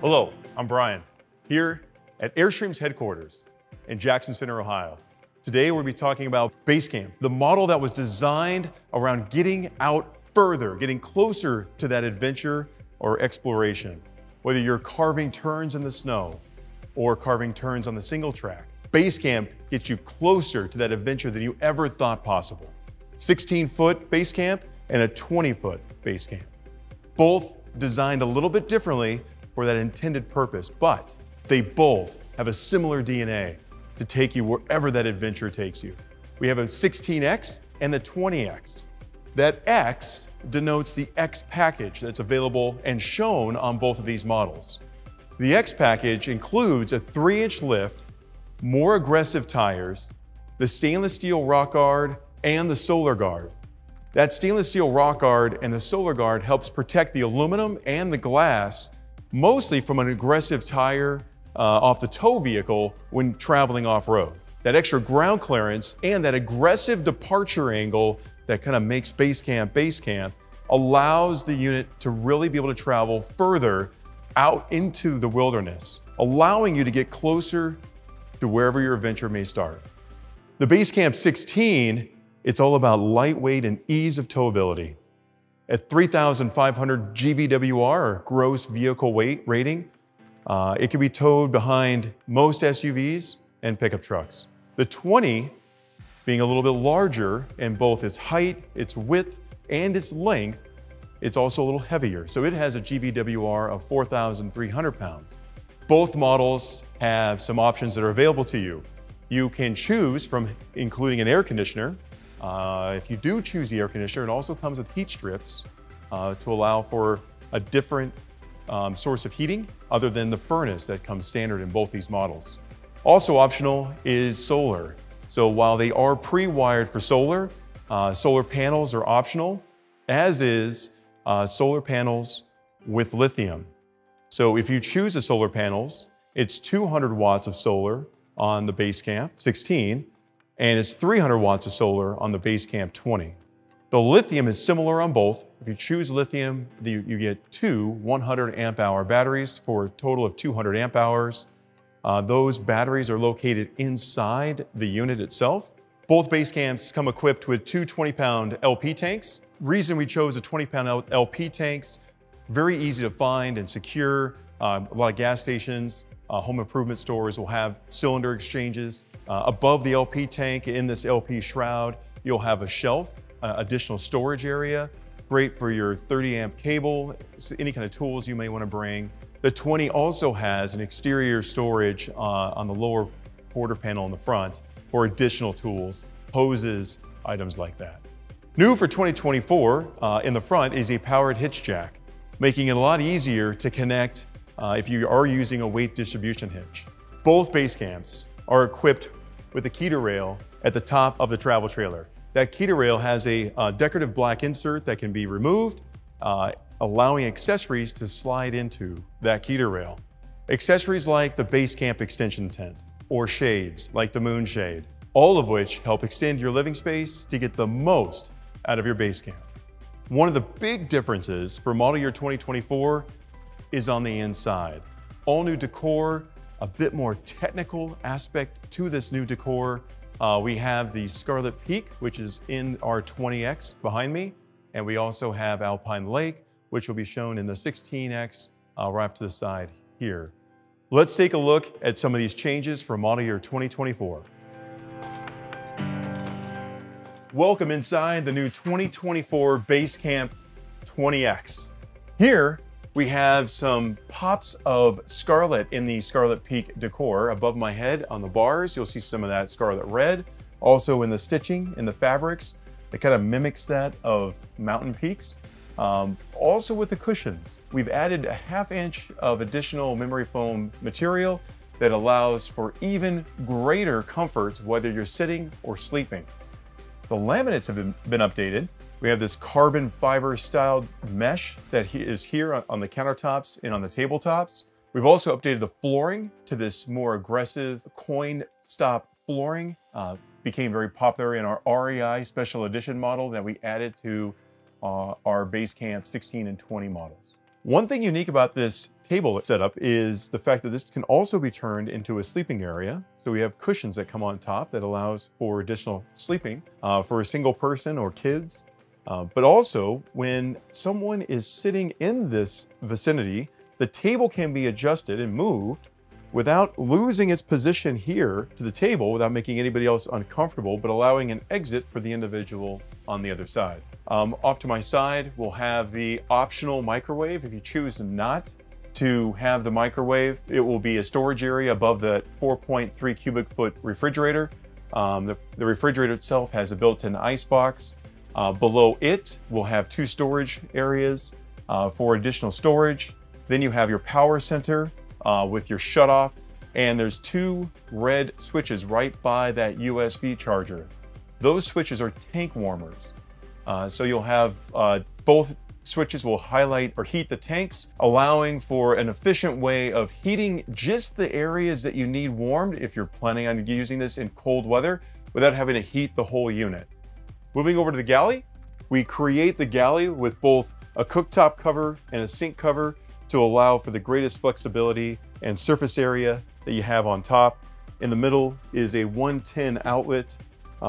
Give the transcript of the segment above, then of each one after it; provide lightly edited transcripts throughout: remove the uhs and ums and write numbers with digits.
Hello, I'm Bryan, here at Airstream's headquarters in Jackson Center, Ohio. Today we'll be talking about Basecamp, the model that was designed around getting out further, getting closer to that adventure or exploration. Whether you're carving turns in the snow or carving turns on the single track, Basecamp gets you closer to that adventure than you ever thought possible. 16-foot Basecamp and a 20-foot Basecamp. Both designed a little bit differently for that intended purpose, but they both have a similar DNA to take you wherever that adventure takes you. We have a 16X and the 20X. That X denotes the X package that's available and shown on both of these models. The X package includes a 3-inch lift, more aggressive tires, the stainless steel rock guard, and the solar guard. That stainless steel rock guard and the solar guard helps protect the aluminum and the glass mostly from an aggressive tire off the tow vehicle when traveling off-road. That extra ground clearance and that aggressive departure angle that kind of makes Basecamp allows the unit to really be able to travel further out into the wilderness, allowing you to get closer to wherever your adventure may start. The Basecamp 16, it's all about lightweight and ease of towability. At 3,500 GVWR, or gross vehicle weight rating, it can be towed behind most SUVs and pickup trucks. The 20, being a little bit larger in both its height, its width, and its length, it's also a little heavier. So it has a GVWR of 4,300 pounds. Both models have some options that are available to you. You can choose from including an air conditioner. If you do choose the air conditioner, it also comes with heat strips to allow for a different source of heating other than the furnace that comes standard in both these models. Also optional is solar. So while they are pre-wired for solar, solar panels are optional, as is solar panels with lithium. So if you choose the solar panels, it's 200 watts of solar on the Basecamp 16, and it's 300 watts of solar on the Basecamp 20. The lithium is similar on both. If you choose lithium, you get two 100 amp hour batteries for a total of 200 amp hours. Those batteries are located inside the unit itself. Both Basecamps come equipped with two 20-pound LP tanks. Reason we chose the 20-pound LP tanks, very easy to find and secure. A lot of gas stations, home improvement stores will have cylinder exchanges. Above the LP tank, in this LP shroud, you'll have a shelf, additional storage area, great for your 30 amp cable, any kind of tools you may want to bring. The 20 also has an exterior storage on the lower quarter panel in the front for additional tools, hoses, items like that. New for 2024 in the front is a powered hitch jack, making it a lot easier to connect if you are using a weight distribution hitch. Both Basecamps are equipped with a Keter rail at the top of the travel trailer. That Keter rail has a decorative black insert that can be removed, allowing accessories to slide into that Keter rail. Accessories like the Basecamp extension tent or shades like the moon shade, all of which help extend your living space to get the most out of your Basecamp. One of the big differences for model year 2024 is on the inside. All new decor, a bit more technical aspect to this new decor. We have the Scarlet Peak, which is in our 20X behind me. And we also have Alpine Lake, which will be shown in the 16X right off to the side here. Let's take a look at some of these changes for model year 2024. Welcome inside the new 2024 Basecamp 20X. Here, we have some pops of scarlet in the Scarlet Peak decor. Above my head on the bars, you'll see some of that scarlet red. Also in the stitching, in the fabrics, it kind of mimics that of mountain peaks. Also with the cushions, we've added a 1/2 inch of additional memory foam material that allows for even greater comfort whether you're sitting or sleeping. The laminates have been updated. We have this carbon fiber styled mesh that is here on the countertops and on the tabletops. We've also updated the flooring to this more aggressive coin stop flooring. Became very popular in our REI special edition model that we added to our Basecamp 16 and 20 models. One thing unique about this table setup is the fact that this can also be turned into a sleeping area. So we have cushions that come on top that allows for additional sleeping for a single person or kids. But also, when someone is sitting in this vicinity, the table can be adjusted and moved without losing its position here to the table, without making anybody else uncomfortable, but allowing an exit for the individual on the other side. Off to my side, we'll have the optional microwave. If you choose not to have the microwave, it will be a storage area above the 4.3 cubic foot refrigerator. The refrigerator itself has a built-in ice box. Below it, we'll have 2 storage areas for additional storage. Then you have your power center with your shutoff, and there's 2 red switches right by that USB charger. Those switches are tank warmers. So you'll have both switches will highlight or heat the tanks, allowing for an efficient way of heating just the areas that you need warmed if you're planning on using this in cold weather without having to heat the whole unit. Moving over to the galley, we create the galley with both a cooktop cover and a sink cover to allow for the greatest flexibility and surface area that you have on top. In the middle is a 110 outlet.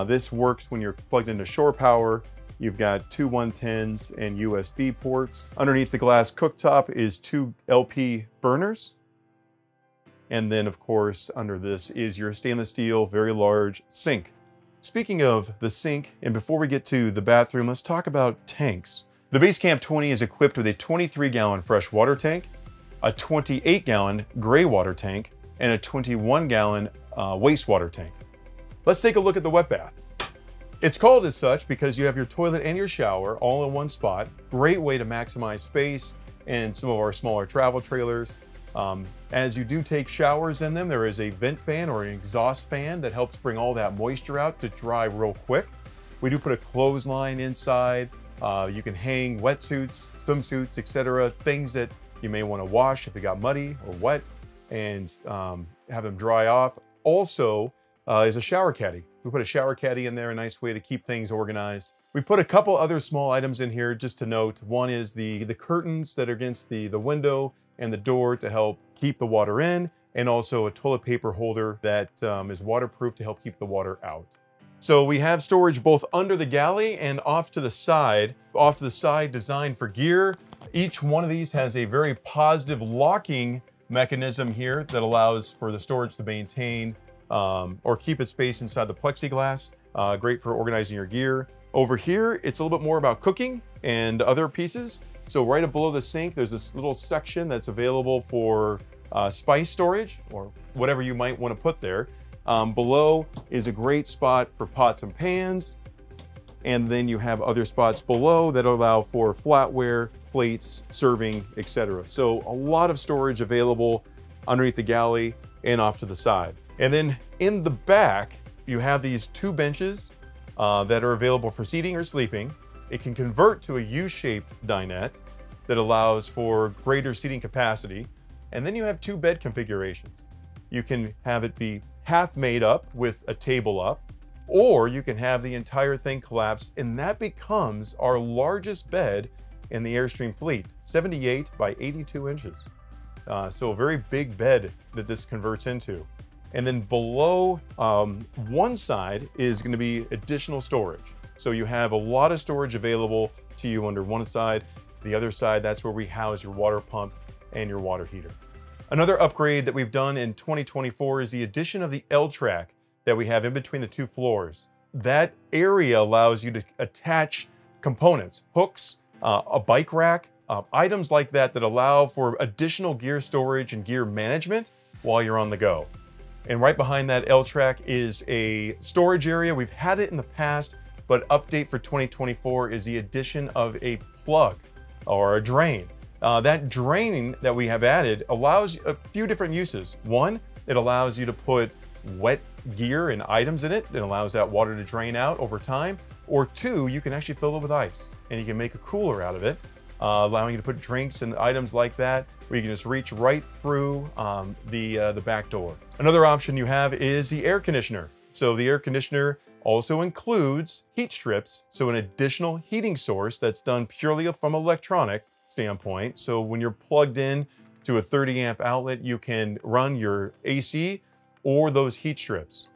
This works when you're plugged into shore power. You've got 2 110s and USB ports. Underneath the glass cooktop is 2 LP burners. And then, of course, under this is your stainless steel, very large sink. Speaking of the sink, and before we get to the bathroom, let's talk about tanks. The Basecamp 20 is equipped with a 23-gallon fresh water tank, a 28-gallon gray water tank, and a 21-gallon wastewater tank. Let's take a look at the wet bath. It's called as such because you have your toilet and your shower all in one spot. Great way to maximize space in some of our smaller travel trailers. As you do take showers in them, there is a vent fan or an exhaust fan that helps bring all that moisture out to dry real quick. We do put a clothesline inside. You can hang wetsuits, swimsuits, etc. Things that you may want to wash if they got muddy or wet, and have them dry off. Also is a shower caddy. We put a shower caddy in there, a nice way to keep things organized. We put a couple other small items in here just to note. One is the curtains that are against the window and the door to help keep the water in, and also a toilet paper holder that is waterproof to help keep the water out. So we have storage both under the galley and off to the side. Off to the side, designed for gear. Each one of these has a very positive locking mechanism here that allows for the storage to maintain or keep its space inside the plexiglass. Great for organizing your gear. Over here, it's a little bit more about cooking and other pieces. So right up below the sink, there's this little section that's available for spice storage or whatever you might want to put there. Below is a great spot for pots and pans. And then you have other spots below that allow for flatware, plates, serving, etc. So a lot of storage available underneath the galley and off to the side. And then in the back, you have these 2 benches that are available for seating or sleeping. It can convert to a U-shaped dinette that allows for greater seating capacity. And then you have 2 bed configurations. You can have it be half made up with a table up, or you can have the entire thing collapse, and that becomes our largest bed in the Airstream fleet, 78 by 82 inches. So a very big bed that this converts into. And then below one side is going to be additional storage. So you have a lot of storage available to you under one side. The other side, that's where we house your water pump and your water heater. Another upgrade that we've done in 2024 is the addition of the L-track that we have in between the 2 floors. That area allows you to attach components, hooks, a bike rack, items like that that allow for additional gear storage and gear management while you're on the go. And right behind that L-track is a storage area. We've had it in the past, but update for 2024 is the addition of a plug or a drain. That drain that we have added allows a few different uses. One, it allows you to put wet gear and items in it. It allows that water to drain out over time. Or 2, you can actually fill it with ice and you can make a cooler out of it, allowing you to put drinks and items like that, where you can just reach right through the back door. Another option you have is the air conditioner. So the air conditioner also includes heat strips, so an additional heating source that's done purely from electronics standpoint. So when you're plugged in to a 30 amp outlet, you can run your AC or those heat strips.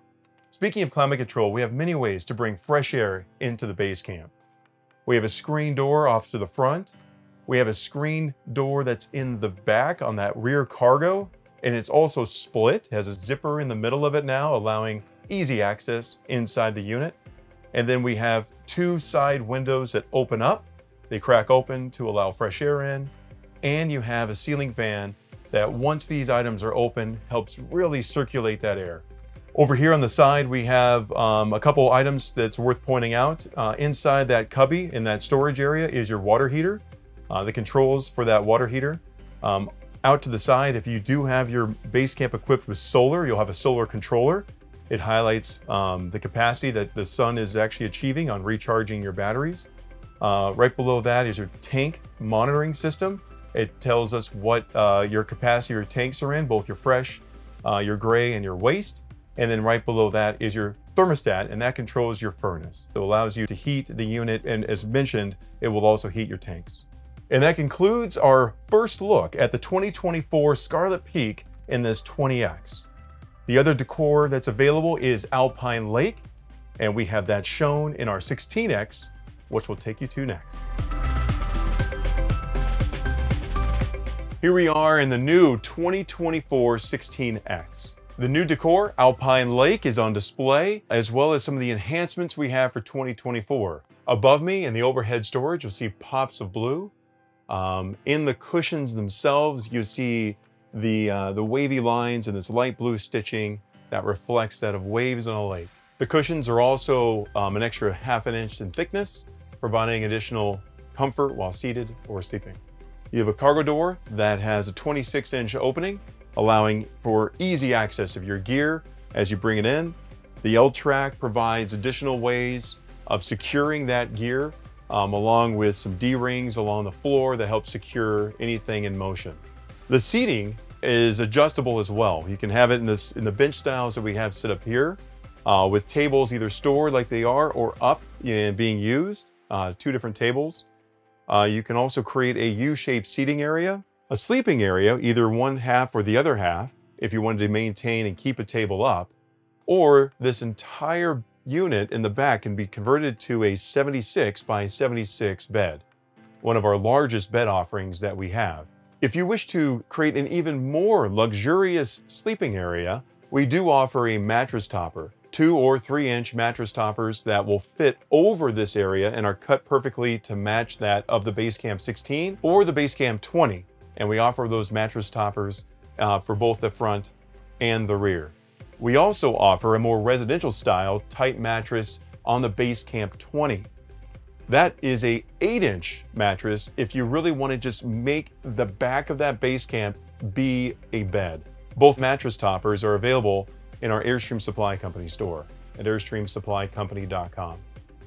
Speaking of climate control, we have many ways to bring fresh air into the base camp. We have a screen door off to the front. We have a screen door that's in the back on that rear cargo, and it's also split. It has a zipper in the middle of it now, allowing easy access inside the unit. And then we have two side windows that open up. They crack open to allow fresh air in. And you have a ceiling fan that, once these items are open, helps really circulate that air. Over here on the side, we have a couple items that's worth pointing out. Inside that cubby in that storage area is your water heater. The controls for that water heater. Out to the side, if you do have your base camp equipped with solar, you'll have a solar controller. It highlights the capacity that the sun is actually achieving on recharging your batteries. Right below that is your tank monitoring system. It tells us what your capacity your tanks are in, both your fresh, your gray, and your waste. And then right below that is your thermostat, and that controls your furnace. It allows you to heat the unit, and as mentioned, it will also heat your tanks. And that concludes our first look at the 2024 Scarlet Peak in this 20X. The other decor that's available is Alpine Lake, and we have that shown in our 16X, which we'll take you to next. Here we are in the new 2024 16X. The new decor, Alpine Lake, is on display, as well as some of the enhancements we have for 2024. Above me in the overhead storage, you'll see pops of blue. In the cushions themselves, you see the wavy lines and this light blue stitching that reflects that of waves on a lake. The cushions are also an extra ½ inch in thickness, providing additional comfort while seated or sleeping. You have a cargo door that has a 26-inch opening, allowing for easy access of your gear as you bring it in. The L-track provides additional ways of securing that gear, along with some D-rings along the floor that help secure anything in motion. The seating is adjustable as well. You can have it in the bench styles that we have set up here, with tables either stored like they are or up and being used, two different tables. You can also create a U-shaped seating area, a sleeping area, either one half or the other half, if you wanted to maintain and keep a table up, or this entire unit in the back can be converted to a 76 by 76 bed, one of our largest bed offerings that we have. If you wish to create an even more luxurious sleeping area, we do offer a mattress topper, 2 or 3 inch mattress toppers that will fit over this area and are cut perfectly to match that of the Basecamp 16 or the Basecamp 20. And we offer those mattress toppers for both the front and the rear. We also offer a more residential style tight mattress on the Basecamp 20. That is a 8-inch mattress if you really want to just make the back of that Basecamp be a bed. Both mattress toppers are available in our Airstream Supply Company store at airstreamsupplycompany.com.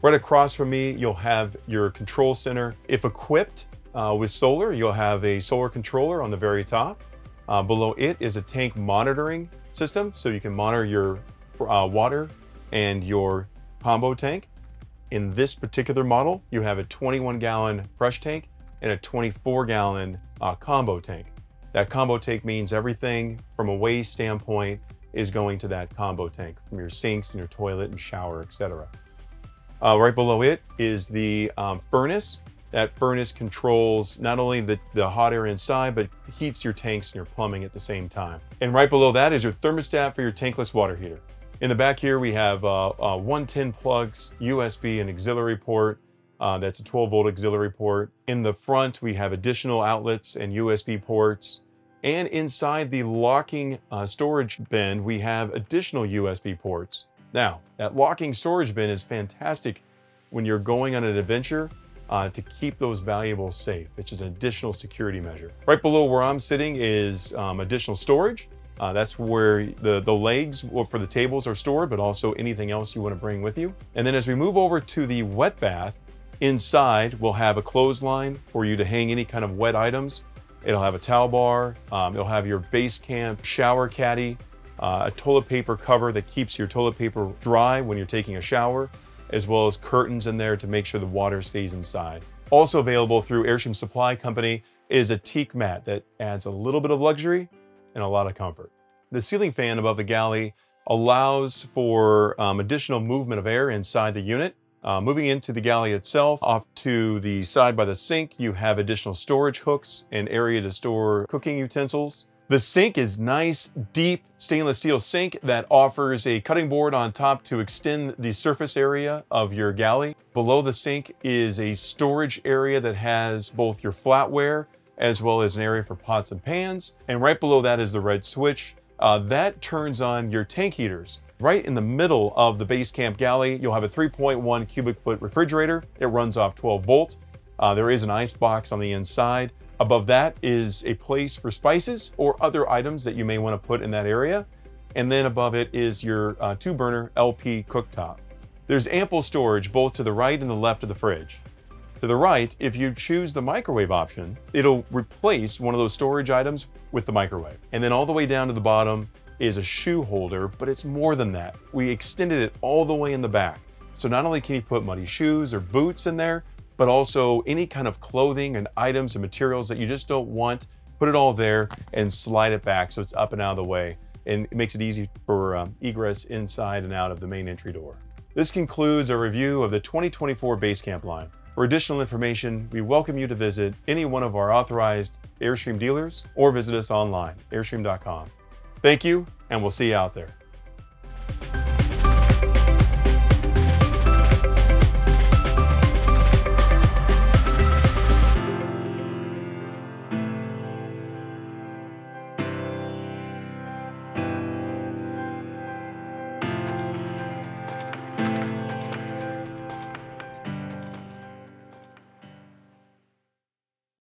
Right across from me, you'll have your control center. If equipped with solar, you'll have a solar controller on the very top. Below it is a tank monitoring system, so you can monitor your water and your combo tank. In this particular model, you have a 21-gallon fresh tank and a 24-gallon combo tank. That combo tank means everything from a waste standpoint is going to that combo tank, from your sinks and your toilet and shower, etc. Right below it is the furnace. That furnace controls not only the hot air inside, but heats your tanks and your plumbing at the same time. And right below that is your thermostat for your tankless water heater. In the back here, we have 110 plugs, USB and auxiliary port. That's a 12-volt auxiliary port. In the front, we have additional outlets and USB ports. And inside the locking storage bin, we have additional USB ports. Now, that locking storage bin is fantastic when you're going on an adventure to keep those valuables safe. It's just an additional security measure. Right below where I'm sitting is additional storage. That's where the legs for the tables are stored, but also anything else you want to bring with you. And then as we move over to the wet bath, inside we'll have a clothesline for you to hang any kind of wet items. It'll have a towel bar, it'll have your Basecamp shower caddy, a toilet paper cover that keeps your toilet paper dry when you're taking a shower, as well as curtains in there to make sure the water stays inside. Also available through Airstream Supply Company is a teak mat that adds a little bit of luxury and a lot of comfort. The ceiling fan above the galley allows for additional movement of air inside the unit. Moving into the galley itself, off to the side by the sink, you have additional storage hooks and area to store cooking utensils. The sink is nice, deep stainless steel sink that offers a cutting board on top to extend the surface area of your galley. Below the sink is a storage area that has both your flatware as well as an area for pots and pans. And right below that is the red switch. That turns on your tank heaters. Right in the middle of the Basecamp galley, you'll have a 3.1 cubic foot refrigerator. It runs off 12 volt. There is an ice box on the inside. Above that is a place for spices or other items that you may want to put in that area. And then above it is your 2-burner LP cooktop. There's ample storage both to the right and the left of the fridge. To the right, if you choose the microwave option, it'll replace one of those storage items with the microwave. And then all the way down to the bottom is a shoe holder, but it's more than that. We extended it all the way in the back. So not only can you put muddy shoes or boots in there, but also any kind of clothing and items and materials that you just don't want, put it all there and slide it back so it's up and out of the way. And it makes it easy for egress inside and out of the main entry door. This concludes a review of the 2024 Basecamp line. For additional information, we welcome you to visit any one of our authorized Airstream dealers or visit us online, airstream.com. Thank you, and we'll see you out there.